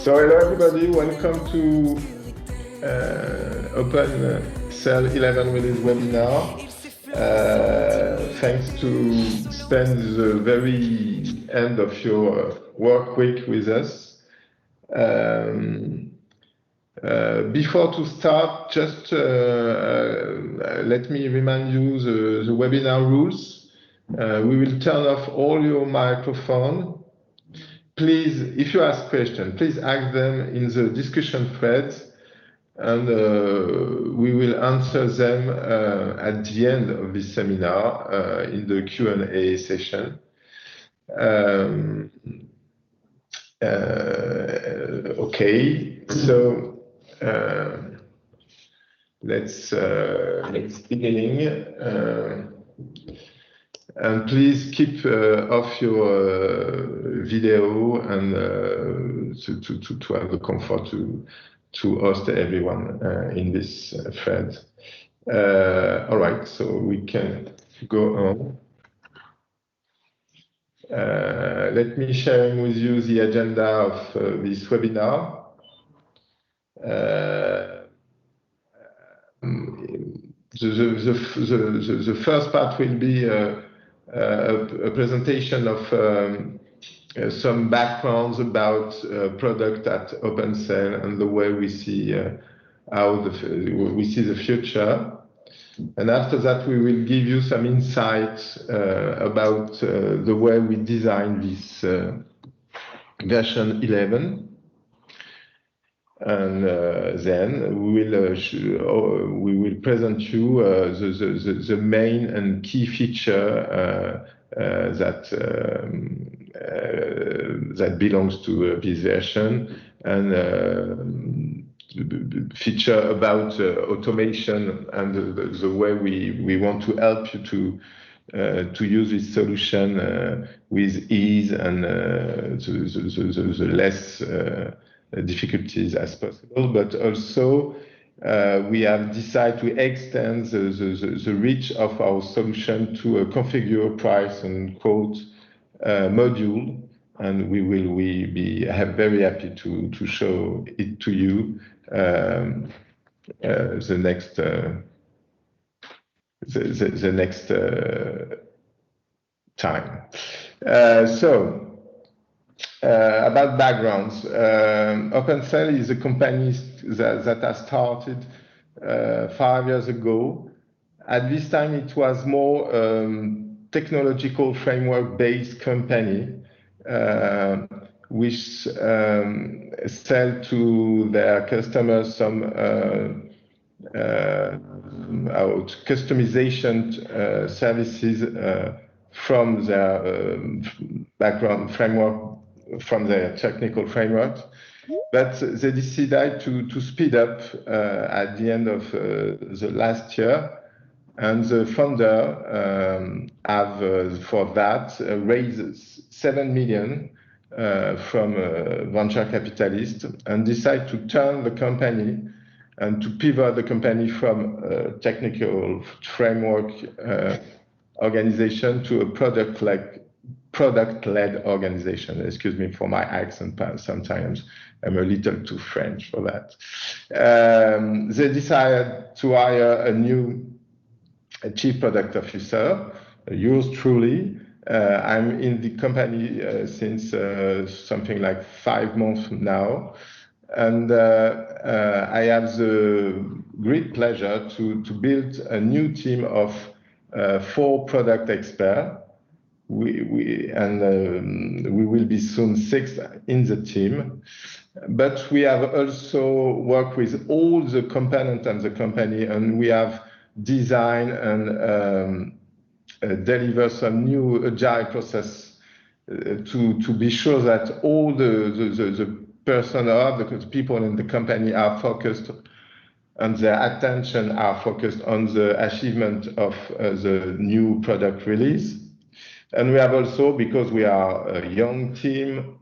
So hello everybody, welcome to Opencell 11 release webinar. Thanks to spend the very end of your work week with us. Before to start, just let me remind you the webinar rules. We will turn off all your microphone. Please, if you ask questions, please ask them in the discussion threads, and we will answer them at the end of this seminar in the Q&A session. Okay, so let's beginning. And please keep off your video and to have the comfort to host everyone in this thread. All right, so we can go on. Let me share with you the agenda of this webinar. The first part will be a presentation of some backgrounds about product at Opencell and the way we see how we see the future. And after that, we will give you some insights about the way we design this version 11. And then we will present you the main and key feature that belongs to this version, and feature about automation and the way we want to help you to use this solution with ease and the less difficulties as possible, but also we have decided to extend the reach of our solution to a configure, price, and quote module, and we will be very happy to show it to you the next time. About backgrounds, Opencell is a company that has started 5 years ago. At this time, it was more technological framework-based company, which sell to their customers some customization services from their background framework, from their technical framework, but they decided to speed up at the end of the last year, and the founder have for that raised 7 million from venture capitalists, and decide to turn the company and to pivot the company from technical framework organization to a product-led organization. Excuse me for my accent, sometimes I'm a little too French for that. They decided to hire a new chief product officer, yours truly. I'm in the company since something like 5 months now, and I have the great pleasure to build a new team of 4 product experts. We will be soon 6 in the team, but we have also worked with all the components of the company, and we have designed and deliver some new agile process to be sure that all the personnel, the people in the company are focused, and their attention are focused on the achievement of the new product release. And we have also, because we are a young team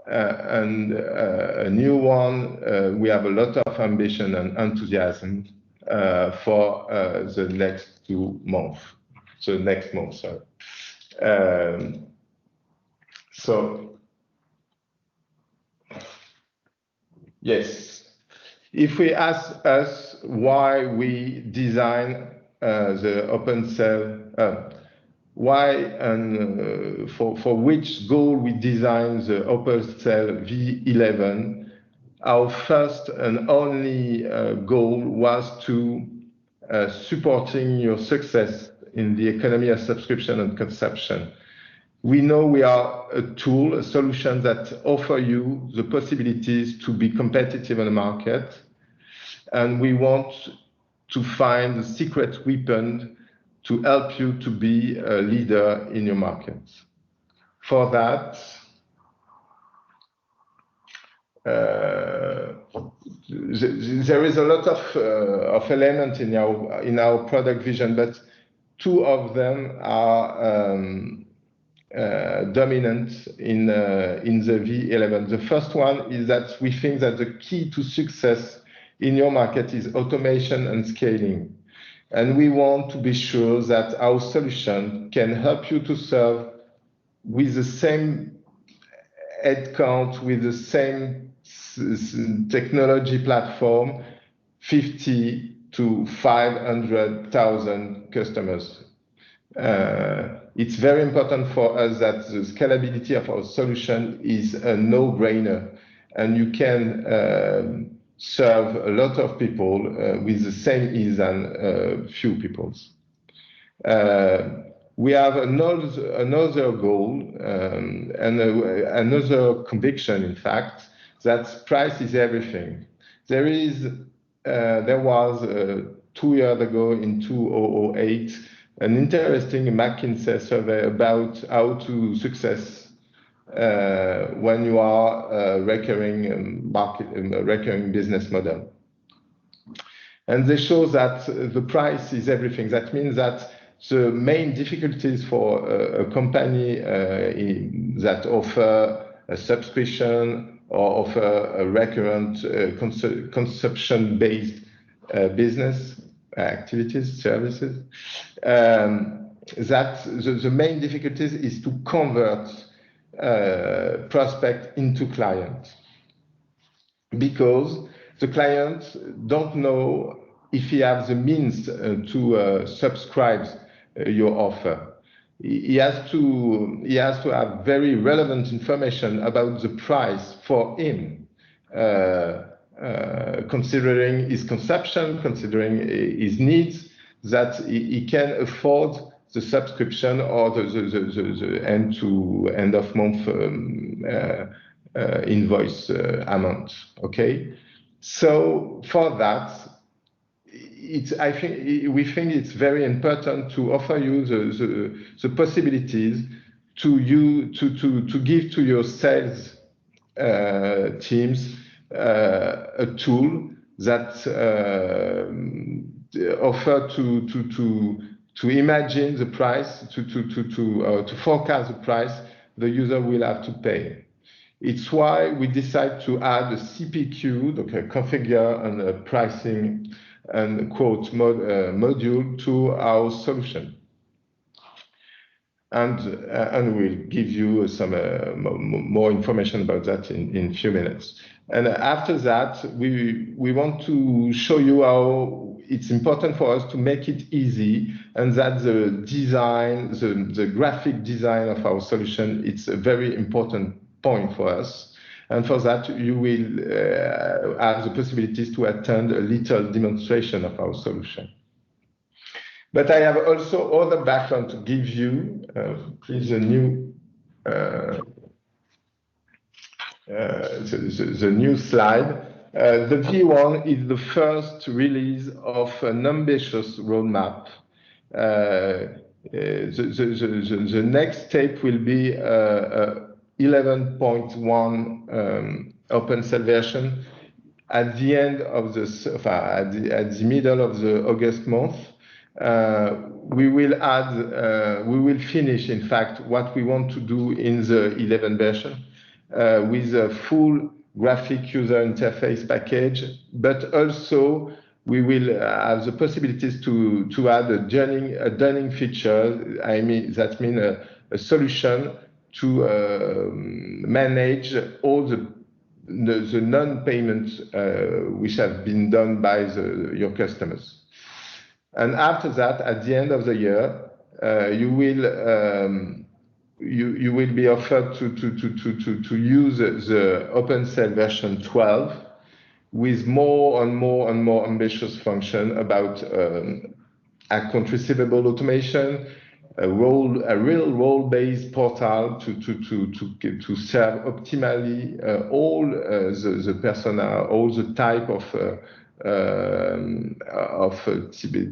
and a new one, we have a lot of ambition and enthusiasm for the next 2 months. So next month, sorry. So Yes. If we ask us why we design the Opencell, why and for which goal we design the Opencell V11, our first and only goal was to supporting your success in the economy of subscription and consumption. We know we are a tool, a solution that offer you the possibilities to be competitive in the market. And we want to find the secret weapon to help you to be a leader in your market. For that, there is a lot of elements in our product vision, but two of them are dominant in the V11. The first one is that we think that the key to success in your market is automation and scaling. And we want to be sure that our solution can help you to serve with the same headcount, with the same technology platform, 50 to 500,000 customers. It's very important for us that the scalability of our solution is a no-brainer, and you can serve a lot of people with the same ease than few people. We have another goal and another conviction, in fact, that price is everything. There was 2 years ago in 2008 an interesting McKinsey survey about how to success when you are a recurring business model. And they show that the price is everything. That means that the main difficulties for a company that offer a subscription or offer a recurrent consumption-based business activities, services, that the main difficulties is to convert prospect into client, because the client don't know if he has the means to subscribe your offer. He has to have very relevant information about the price for him, considering his consumption, considering his needs, that he can afford the subscription or the end of month invoice amount. Okay, so for that, we think it's very important to offer you the possibilities to give to your sales teams a tool that offer to imagine the price, to forecast the price the user will have to pay. It's why we decide to add a CPQ, okay, configure and pricing and quote module to our solution. And we'll give you some more information about that in a few minutes. And after that, we want to show you how it's important for us to make it easy, and that the design, the graphic design of our solution, it's a very important point for us. And for that, you will have the possibilities to attend a little demonstration of our solution. But I have also other background to give you. Please, the new slide. The V1 is the first release of an ambitious roadmap. The next step will be 11.1 Opencell version at the end of at the middle of the August month. We will finish, in fact, what we want to do in the 11 version with a full graphic user interface package, but also we will have the possibilities to add a dunning feature. That means a solution to manage all the the non-payments which have been done by your customers. And after that, at the end of the year, you will be offered to use the Opencell version 12 with more and more and more ambitious function about account receivable automation, a real role-based portal to serve optimally all the persona, all the type of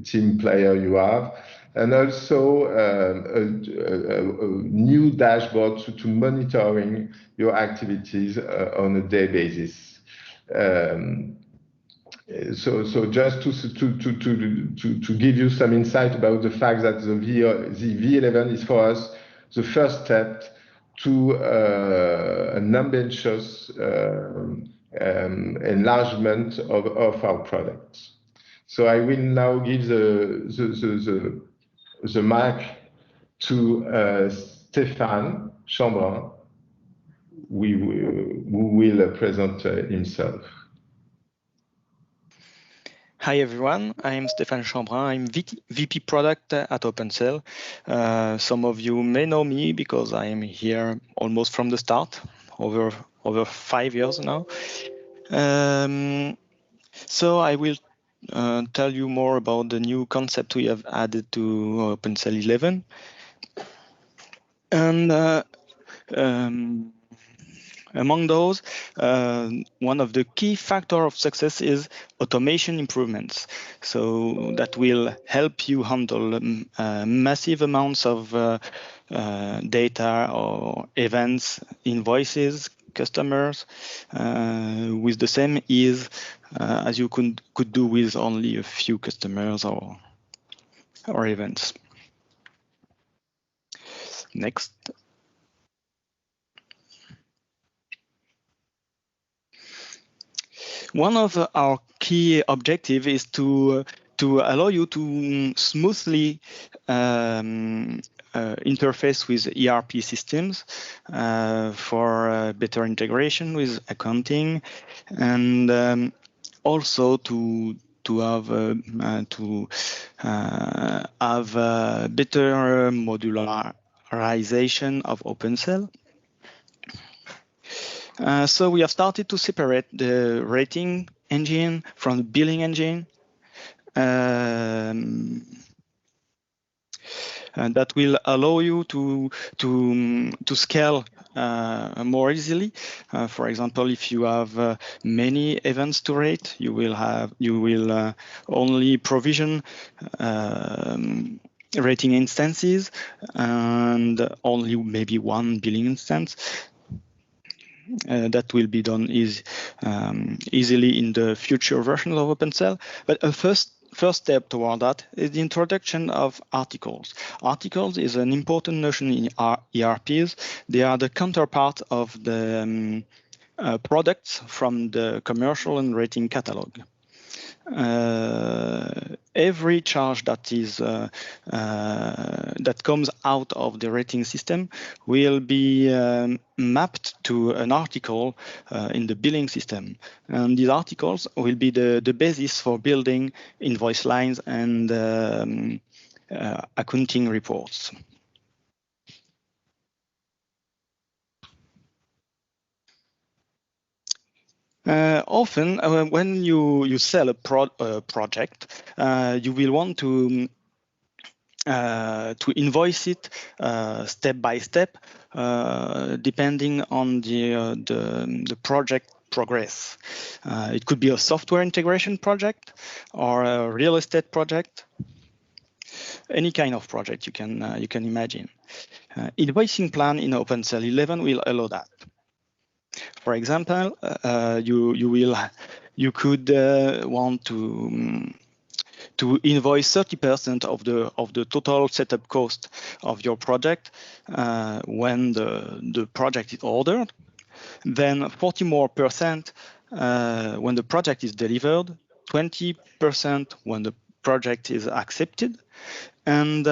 team player you have, and also a new dashboard to monitoring your activities on a day basis. So just to give you some insight about the fact that the V11 is for us the first step to an ambitious enlargement of our products. So I will now give the mic to Stéphane Chambrin, who will present himself. Hi everyone, I'm Stéphane Chambrin. I'm VP Product at Opencell. Some of you may know me because I am here almost from the start, over 5 years now. So I will tell you more about the new concept we have added to Opencell 11. And among those, one of the key factors of success is automation improvements. So that will help you handle massive amounts of data or events, invoices, customers, with the same ease as you could do with only a few customers or events. Next. One of our key objectives is to allow you to smoothly interface with ERP systems for better integration with accounting, and also to have better modularization of Opencell. So we have started to separate the rating engine from the billing engine. And that will allow you to scale more easily. For example, if you have many events to rate, you will only provision rating instances and only maybe one billing instance. That will be done easily in the future versions of Opencell. But a first step toward that is the introduction of articles. Articles is an important notion in ERPs. They are the counterpart of the products from the commercial and rating catalog. Every charge that comes out of the rating system will be mapped to an article in the billing system, and these articles will be the basis for building invoice lines and accounting reports. Often, when you sell a project, you will want to invoice it step by step, depending on the project progress. It could be a software integration project or a real estate project, any kind of project you can imagine. Invoicing plan in Opencell 11 will allow that. For example, you could want to invoice 30% of the total setup cost of your project when the project is ordered, then 40% more when the project is delivered, 20% when the project is accepted, and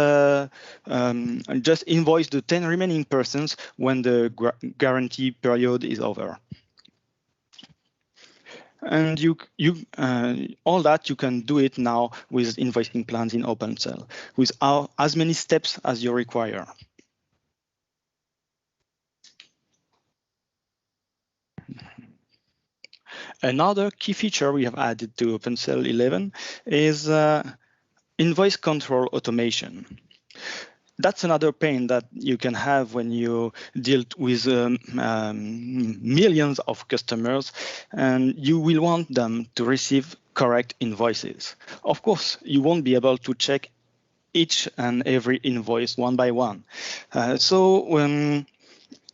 just invoice the 10 remaining persons when the guarantee period is over. And all that you can do it now with invoicing plans in Opencell with as many steps as you require. Another key feature we have added to Opencell 11 is invoice control automation. That's another pain that you can have when you deal with millions of customers and you will want them to receive correct invoices. Of course, you won't be able to check each and every invoice one by one.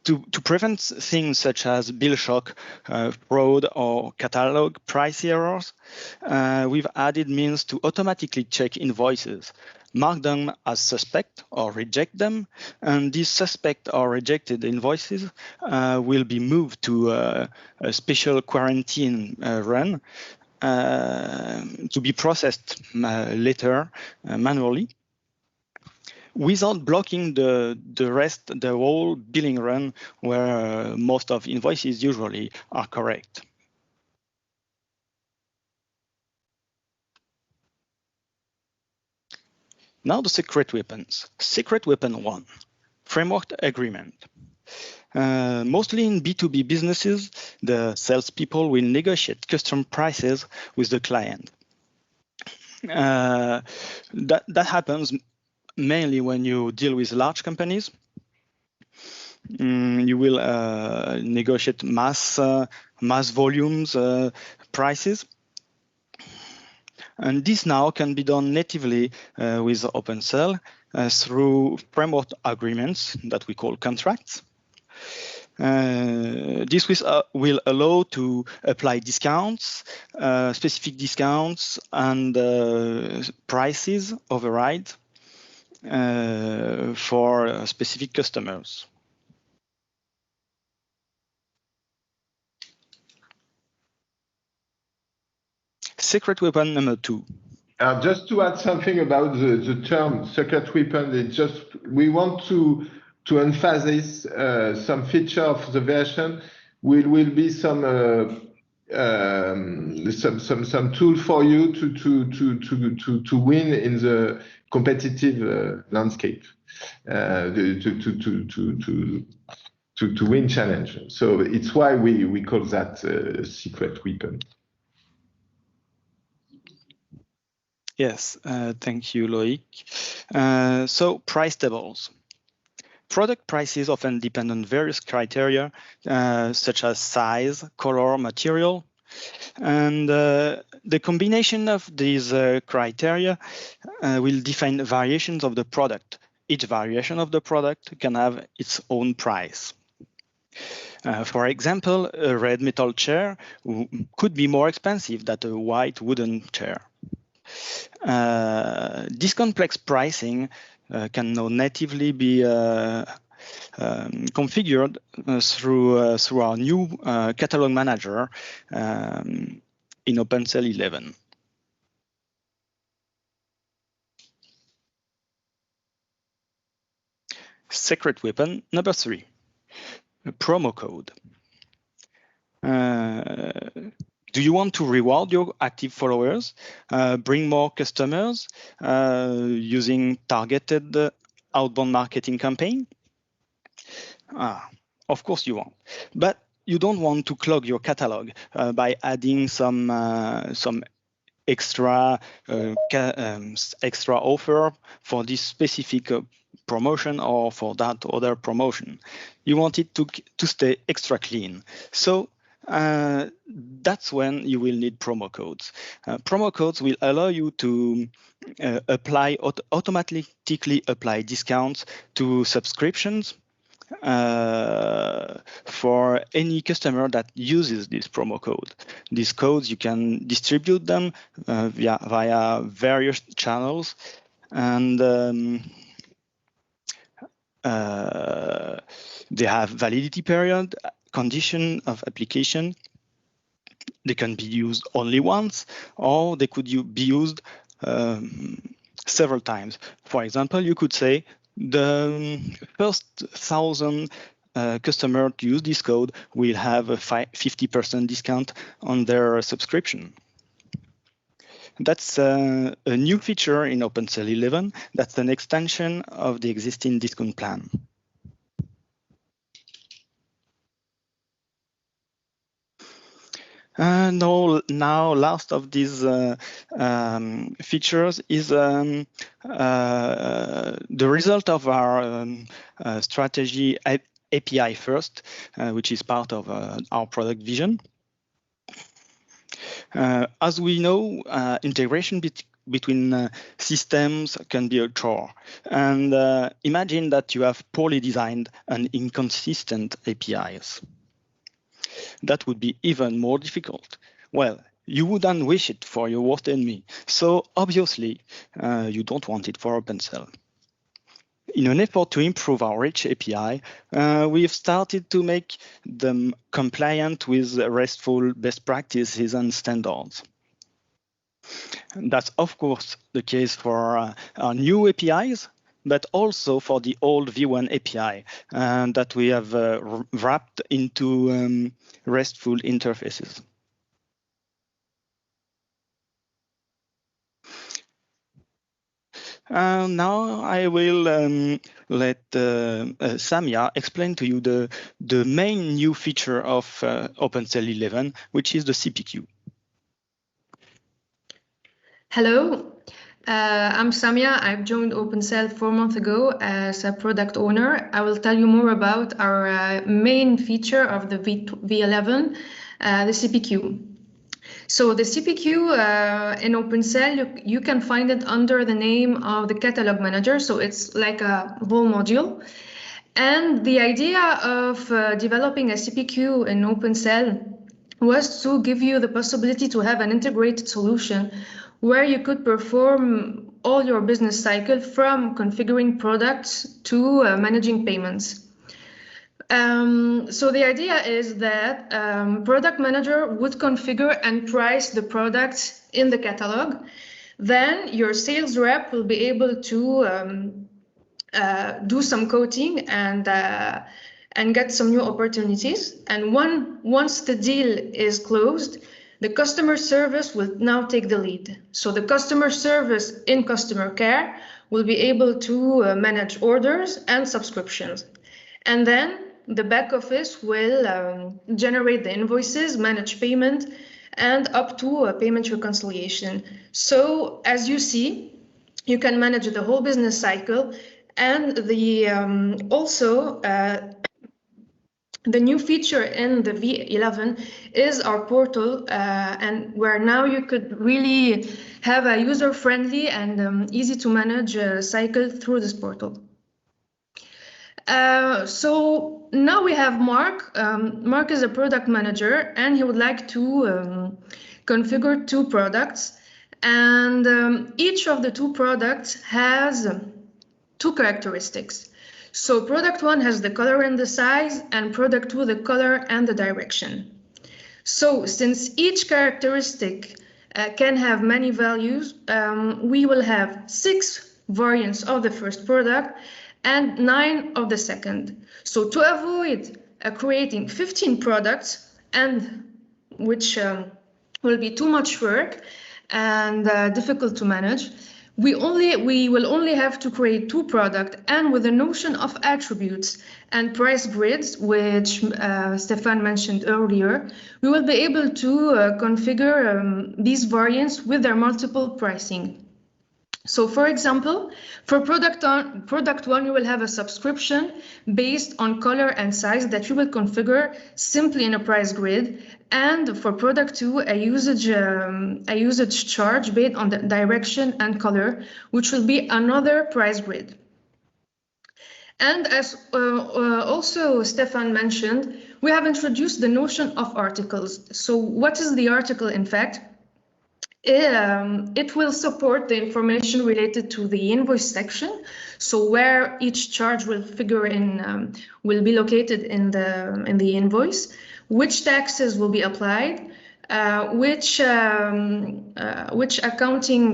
To prevent things such as bill shock, fraud, or catalog price errors, we've added means to automatically check invoices, mark them as suspect or reject them, and these suspect or rejected invoices will be moved to a special quarantine run to be processed later manually, without blocking the whole billing run where most of invoices usually are correct. Now the secret weapons. Secret weapon 1, framework agreement. Mostly in B2B businesses, the salespeople will negotiate custom prices with the client. That happens mainly when you deal with large companies. You will negotiate mass volumes prices. And this now can be done natively with Opencell through framework agreements that we call contracts. This will allow to apply discounts, specific discounts, and prices override for specific customers. Secret weapon number 2. Just to add something about the term secret weapon, it's just we want to emphasize some feature of the version. Will be some tool for you to win in the competitive landscape, to win challenge. So it's why we call that secret weapon. Yes, thank you, Loic. So price tables. Product prices often depend on various criteria, such as size, color, material. And the combination of these criteria will define variations of the product. Each variation of the product can have its own price. For example, a red metal chair could be more expensive than a white wooden chair. This complex pricing can now natively be configured through our new catalog manager in Opencell 11. Secret weapon number 3, a promo code. Do you want to reward your active followers, bring more customers using targeted outbound marketing campaign? Of course you want, but you don't want to clog your catalog by adding some extra offer for this specific promotion or for that other promotion. You want it to stay extra clean. So that's when you will need promo codes. Promo codes will allow you to automatically apply discounts to subscriptions for any customer that uses this promo code. These codes, you can distribute them via various channels, and they have validity period, condition of application. They can be used only once, or they could be used several times. For example, you could say the first 1,000 customer to use this code will have a 50% discount on their subscription. That's a new feature in Opencell 11. That's an extension of the existing discount plan. Now, last of these features is the result of our strategy API first, which is part of our product vision. As we know, integration between systems can be a chore. And imagine that you have poorly designed and inconsistent APIs. That would be even more difficult. Well, you wouldn't wish it for your worst enemy. So obviously, you don't want it for Opencell. In an effort to improve our rich API, we've started to make them compliant with RESTful best practices and standards. That's, of course, the case for our new APIs, but also for the old V1 API that we have wrapped into RESTful interfaces. Now I will let Samia explain to you the main new feature of Opencell 11, which is the CPQ. Hello, I'm Samia. I've joined Opencell 4 months ago as a product owner. I will tell you more about our main feature of the V11, the CPQ. So the CPQ in Opencell, you can find it under the name of the catalog manager. So it's like a whole module. And the idea of developing a CPQ in Opencell was to give you the possibility to have an integrated solution where you could perform all your business cycle from configuring products to managing payments. So the idea is that product manager would configure and price the products in the catalog. Then your sales rep will be able to do some quoting and get some new opportunities. And once the deal is closed, the customer service will now take the lead. So the customer service in customer care will be able to manage orders and subscriptions. And then the back office will generate the invoices, manage payment, and up to a payment reconciliation. So as you see, you can manage the whole business cycle, and the the new feature in the V11 is our portal, and where now you could really have a user-friendly and easy to manage cycle through this portal. So now we have Mark. Mark is a product manager, and he would like to configure 2 products. And each of the 2 products has 2 characteristics. So product 1 has the color and the size, and product 2 the color and the direction. So since each characteristic can have many values, we will have 6 variants of the first product and 9 of the second. So to avoid creating 15 products, and which will be too much work and difficult to manage, we will only have to create 2 products, and with the notion of attributes and price grids, which Stefan mentioned earlier, we will be able to configure these variants with their multiple pricing. So for example, for product 1, you will have a subscription based on color and size that you will configure simply in a price grid. And for product 2, a usage charge based on the direction and color, which will be another price grid. And as also Stefan mentioned, we have introduced the notion of articles. So what is the article, in fact? It will support the information related to the invoice section. So where each charge will figure in will be located in the invoice, which taxes will be applied, which accounting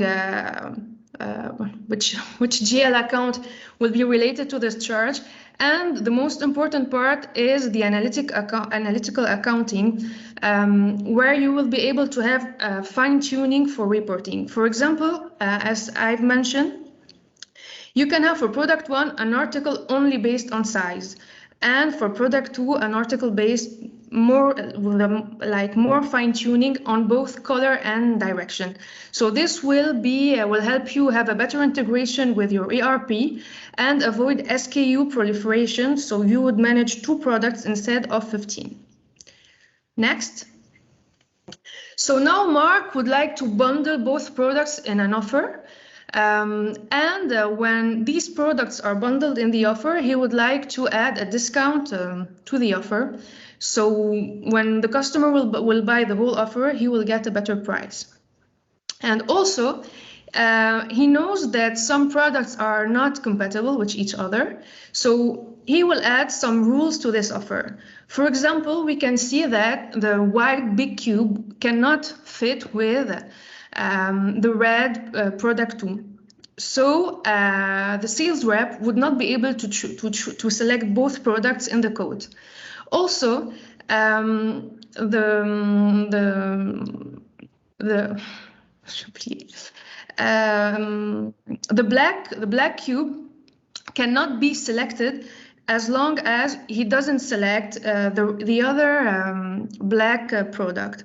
which GL account will be related to this charge. And the most important part is the analytical accounting, where you will be able to have fine-tuning for reporting. For example, as I've mentioned, you can have for product 1 an article only based on size, and for product 2 an article based more fine-tuning on both color and direction. So this will help you have a better integration with your ERP and avoid SKU proliferation, so you would manage 2 products instead of 15. Next. So now Mark would like to bundle both products in an offer. When these products are bundled in the offer, he would like to add a discount to the offer. So when the customer will buy the whole offer, he will get a better price. And also, he knows that some products are not compatible with each other. So he will add some rules to this offer. For example, we can see that the white big cube cannot fit with the red product 2. So the sales rep would not be able to select both products in the code. Also, the black cube cannot be selected as long as he doesn't select the other black product.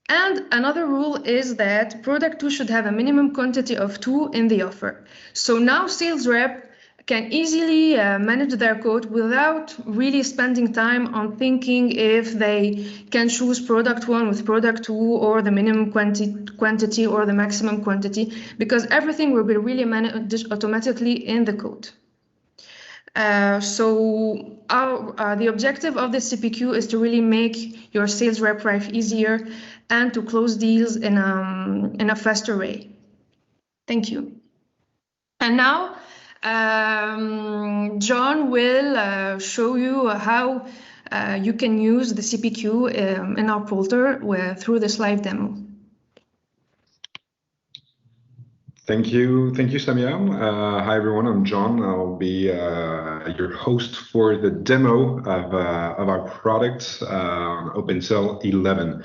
And another rule is that product 2 should have a minimum quantity of 2 in the offer. So now sales rep can easily manage their code without really spending time on thinking if they can choose product 1 with product 2 or the minimum quantity or the maximum quantity, because everything will be really managed automatically in the code. The objective of the CPQ is to really make your sales rep life easier and to close deals in a faster way. Thank you. And now John will show you how you can use the CPQ in our portal through this live demo. Thank you, Samia. Hi everyone, I'm John. I'll be your host for the demo of our product, Opencell 11.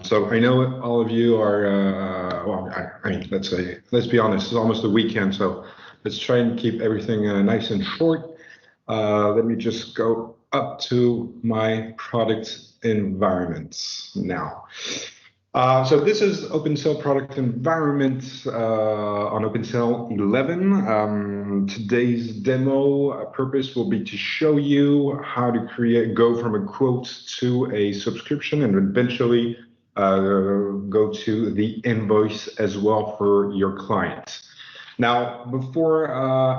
So I know all of you are, let's be honest, it's almost the weekend, so let's try and keep everything nice and short. Let me just go up to my product environment now. So this is Opencell product environment on Opencell 11. Today's demo purpose will be to show you how to go from a quote to a subscription and eventually go to the invoice as well for your clients. Now, before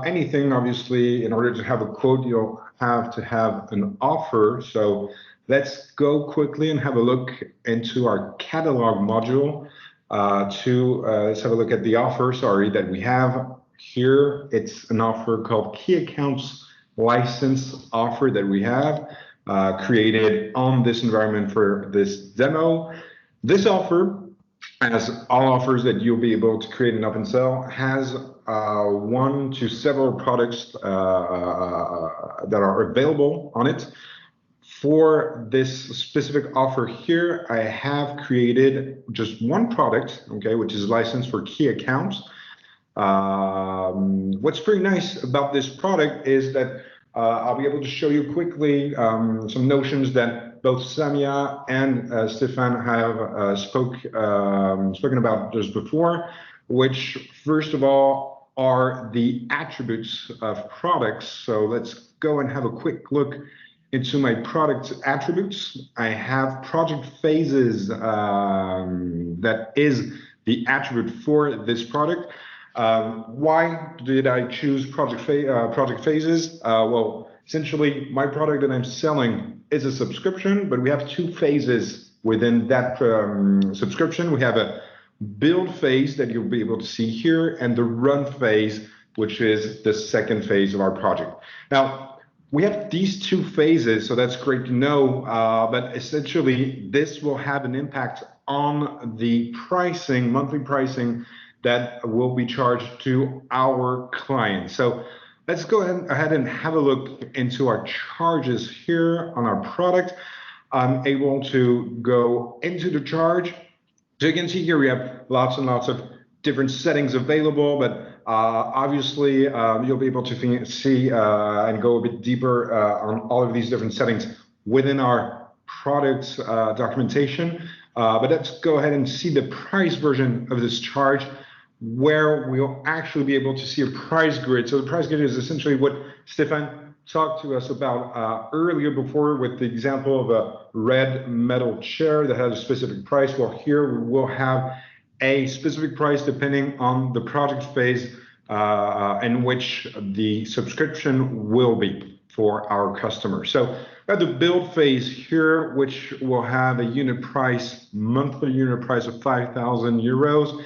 anything, obviously, in order to have a quote, you'll have to have an offer. So let's go quickly and have a look into our catalog module let's have a look at the offer, that we have here. It's an offer called Key Accounts License offer that we have created on this environment for this demo. This offer, as all offers that you'll be able to create in Opencell, has 1 to several products that are available on it. For this specific offer here, I have created just 1 product, okay, which is licensed for key accounts. What's pretty nice about this product is that I'll be able to show you quickly some notions that both Samia and Stéphane have spoken about just before, which first of all are the attributes of products. So let's go and have a quick look into my product attributes. I have project phases that is the attribute for this product. Why did I choose project phases? Well, essentially, my product that I'm selling is a subscription, but we have 2 phases within that subscription. We have a build phase that you'll be able to see here, and the run phase, which is the second phase of our project. Now, we have these 2 phases, so that's great to know, but essentially this will have an impact on the pricing, monthly pricing that will be charged to our client. So let's go ahead and have a look into our charges here on our product. I'm able to go into the charge. So you can see here we have lots and lots of different settings available, but obviously you'll be able to see and go a bit deeper on all of these different settings within our product documentation. But let's go ahead and see the price version of this charge, where we'll actually be able to see a price grid. So the price grid is essentially what Stefan talked to us about earlier before with the example of a red metal chair that has a specific price. Well, here we will have a specific price depending on the project phase in which the subscription will be for our customer. So we have the build phase here, which will have a unit price, monthly unit price of 5,000 euros.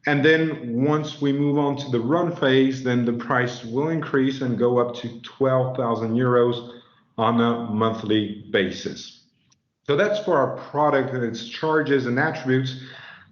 And then once we move on to the run phase, then the price will increase and go up to 12,000 euros on a monthly basis. So that's for our product and its charges and attributes.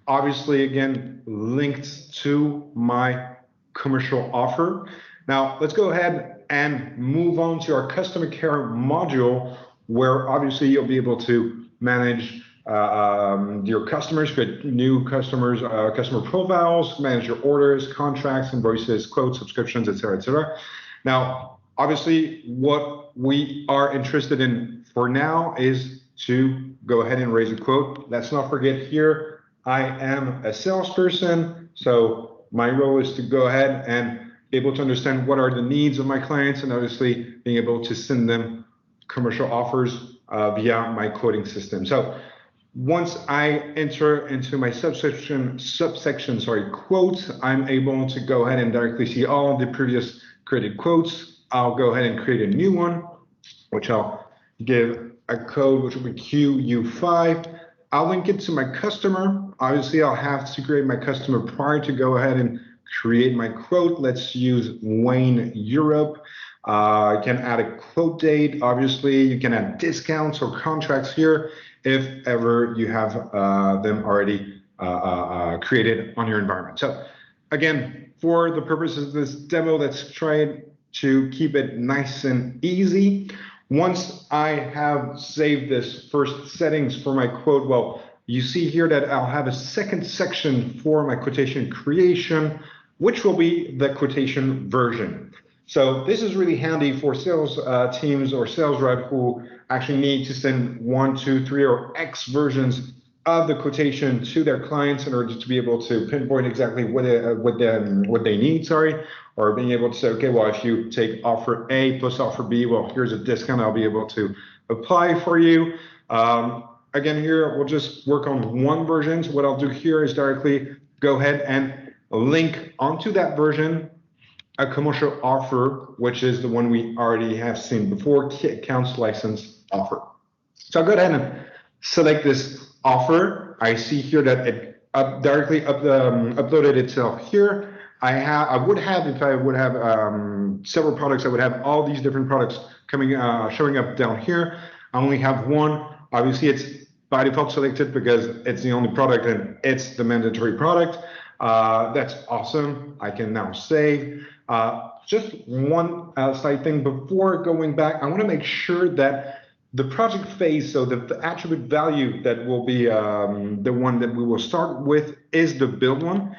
Obviously, again, linked to my commercial offer. Now, let's go ahead and move on to our customer care module, where obviously you'll be able to manage your customers, create new customers, customer profiles, manage your orders, contracts, invoices, quotes, subscriptions, etc., etc. Now, obviously, what we are interested in for now is to go ahead and raise a quote. Let's not forget here, I am a salesperson, so my role is to go ahead and be able to understand what are the needs of my clients, and obviously being able to send them commercial offers via my quoting system. So once I enter into my subsection, quotes, I'm able to go ahead and directly see all the previous created quotes. I'll go ahead and create a new one, which I'll give a code, which will be QU5. I'll link it to my customer. Obviously, I'll have to create my customer prior to go ahead and create my quote. Let's use Wayne Europe. You can add a quote date. Obviously, you can add discounts or contracts here if ever you have them already created on your environment. So again, for the purposes of this demo, let's try to keep it nice and easy. Once I have saved this first settings for my quote, well, you see here that I'll have a second section for my quotation creation, which will be the quotation version. So this is really handy for sales teams or sales rep who actually need to send 1, 2, 3, or X versions of the quotation to their clients in order to be able to pinpoint exactly what they need, or being able to say, okay, well, if you take offer A plus offer B, well, here's a discount I'll be able to apply for you. Again, here, we'll just work on one version. So what I'll do here is directly go ahead and link onto that version a commercial offer, which is the one we already have seen before, key accounts license offer. So I'll go ahead and select this offer. I see here that it directly uploaded itself here. I would have, if I would have several products, I would have all these different products coming, showing up down here. I only have one. Obviously, it's by default selected because it's the only product and it's the mandatory product. That's awesome. I can now save. Just one slight thing before going back, I want to make sure that the project phase, so the attribute value that will be the one that we will start with is the build one.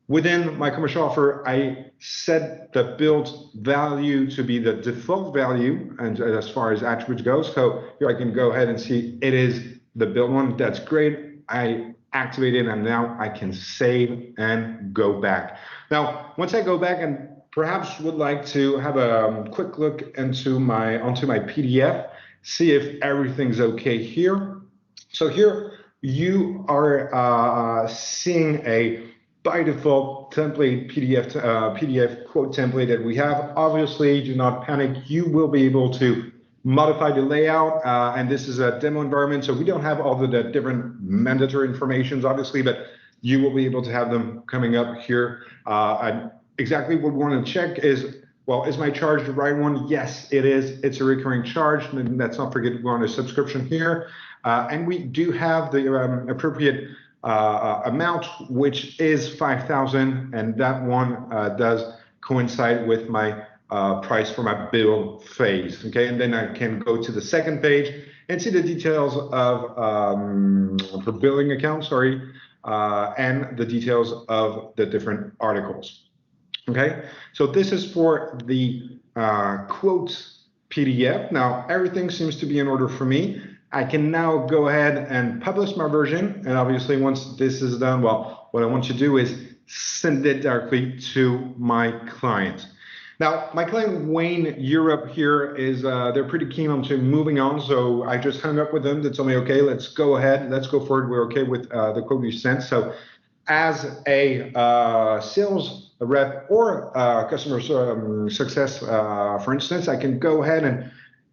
Within my commercial offer, I set the build value to be the default value, and as far as attributes goes, so here I can go ahead and see it is the build one. That's great. I activate it, and now I can save and go back. Now, once I go back and perhaps would like to have a quick look onto my PDF, see if everything's okay here. So here you are seeing a by default template PDF quote template that we have. Obviously, do not panic. You will be able to modify the layout, and this is a demo environment, so we don't have all the different mandatory informations, obviously, but you will be able to have them coming up here. And exactly what we want to check is, well, is my charge the right one? Yes, it is. It's a recurring charge. And let's not forget we're on a subscription here. And we do have the appropriate amount, which is 5,000, and that one does coincide with my price for my build phase. Okay, and then I can go to the second page and see the details of the billing account, sorry, and the details of the different articles. Okay, so this is for the quotes PDF. Now everything seems to be in order for me. I can now go ahead and publish my version, and obviously once this is done, well, what I want to do is send it directly to my client. Now, my client Wayne Europe here is, they're pretty keen on moving on, so I just hung up with them. They told me, okay, let's go ahead, let's go forward. We're okay with the quote you sent. So as a sales rep or customer success, for instance, I can go ahead and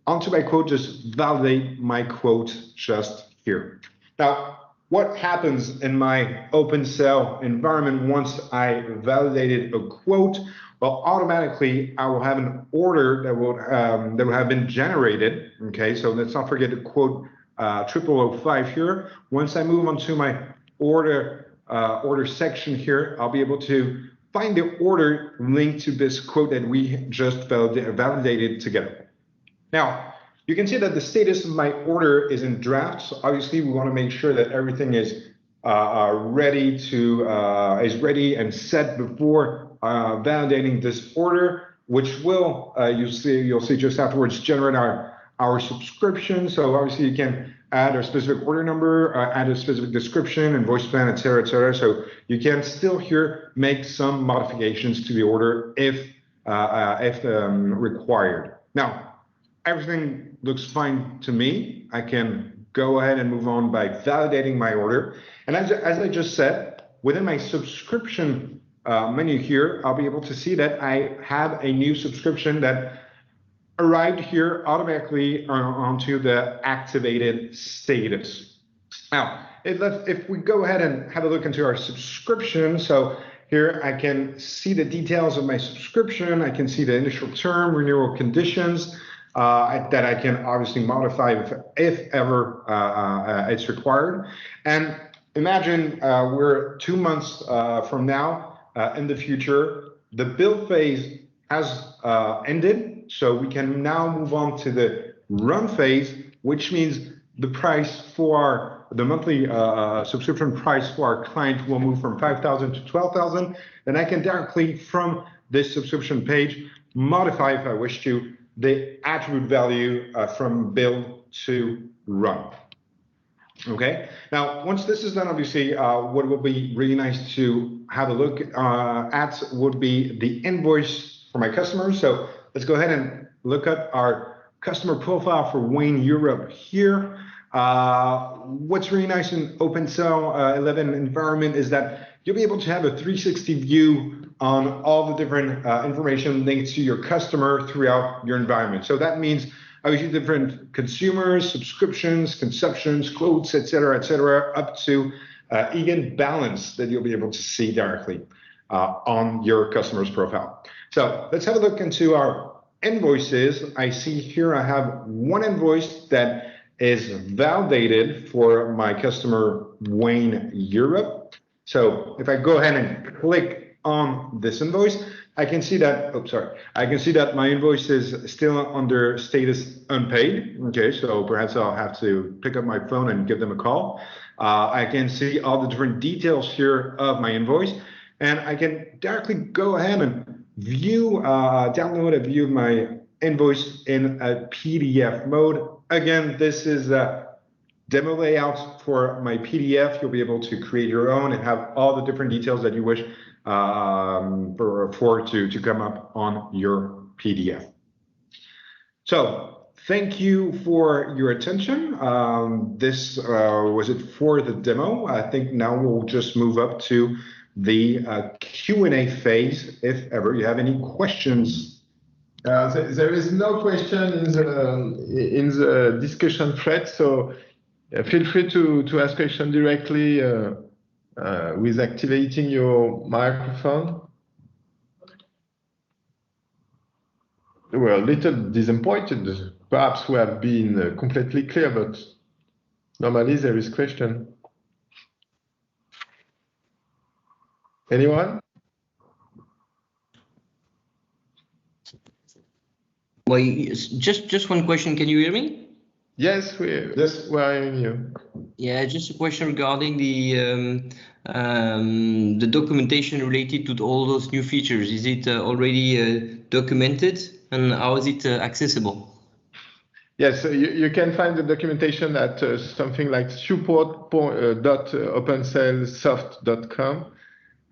onto my quote, just validate my quote just here. Now, what happens in my Opencell environment once I validated a quote? Well, automatically I will have an order that will have been generated. Okay, so let's not forget the quote 0005 here. Once I move on to my order section here, I'll be able to find the order linked to this quote that we just validated together. Now, you can see that the status of my order is in draft. So obviously, we want to make sure that everything is ready and set before validating this order, which will you'll see just afterwards generate our subscription. So obviously, you can add a specific order number, add a specific description, invoice plan, etc., etc. So you can still here make some modifications to the order if required. Now, everything looks fine to me. I can go ahead and move on by validating my order. And as I just said, within my subscription menu here, I'll be able to see that I have a new subscription that arrived here automatically onto the activated status. Now, if we go ahead and have a look into our subscription, so here I can see the details of my subscription. I can see the initial term, renewal conditions, that I can obviously modify if ever it's required. And imagine we're 2 months from now in the future, the build phase has ended, so we can now move on to the run phase, which means the price for the monthly subscription price for our client will move from 5,000 to 12,000. Then I can directly from this subscription page modify, if I wish to, the attribute value from build to run. Okay, now once this is done, obviously what will be really nice to have a look at would be the invoice for my customers. So let's go ahead and look at our customer profile for Wayne Europe here. What's really nice in Opencell 11 environment is that you'll be able to have a 360 view on all the different information linked to your customer throughout your environment. So that means obviously different consumers, subscriptions, consumptions, quotes, etc., up to even balance that you'll be able to see directly on your customer's profile. So let's have a look into our invoices. I see here I have one invoice that is validated for my customer Wayne Europe. So if I go ahead and click on this invoice, I can see that, I can see that my invoice is still under status unpaid. Okay, so perhaps I'll have to pick up my phone and give them a call. I can see all the different details here of my invoice, and I can directly go ahead and view, download a view of my invoice in a PDF mode. Again, this is a demo layout for my PDF. You'll be able to create your own and have all the different details that you wish to come up on your PDF. So thank you for your attention. This was it for the demo. I think now we'll just move up to the Q&A phase, if ever you have any questions. There is no question in the discussion thread, so feel free to ask questions directly with activating your microphone. We're a little disappointed. Perhaps we have been completely clear, but normally there is question. Anyone? Well, just one question. Can you hear me? Yes, we're hearing you. Yeah, just a question regarding the documentation related to all those new features. Is it already documented, and how is it accessible? Yes, you can find the documentation at something like support.opencellsoft.com.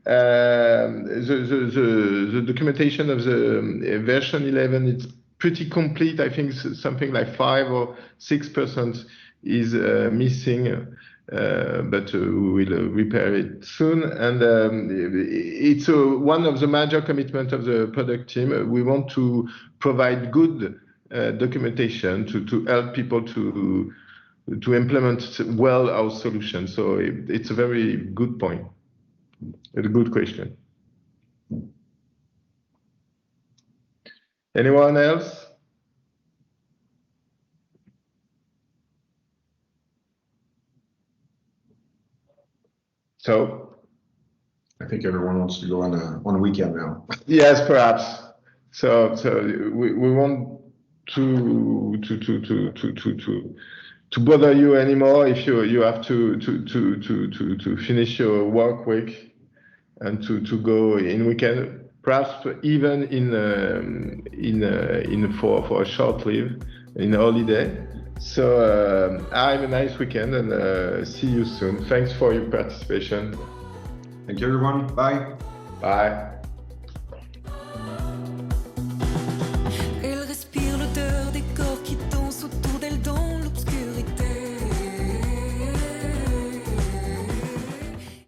The documentation of the version 11 is pretty complete. I think something like 5 or 6% is missing, but we will repair it soon. And it's one of the major commitments of the product team. We want to provide good documentation to help people to implement well our solution. So it's a very good point. It's a good question. Anyone else? So I think everyone wants to go on a weekend now. Yes, perhaps. So we want to bother you anymore if you have to finish your work week and to go in weekend, perhaps even for a short leave in holiday. So have a nice weekend and see you soon. Thanks for your participation. Thank you, everyone. Bye. Bye.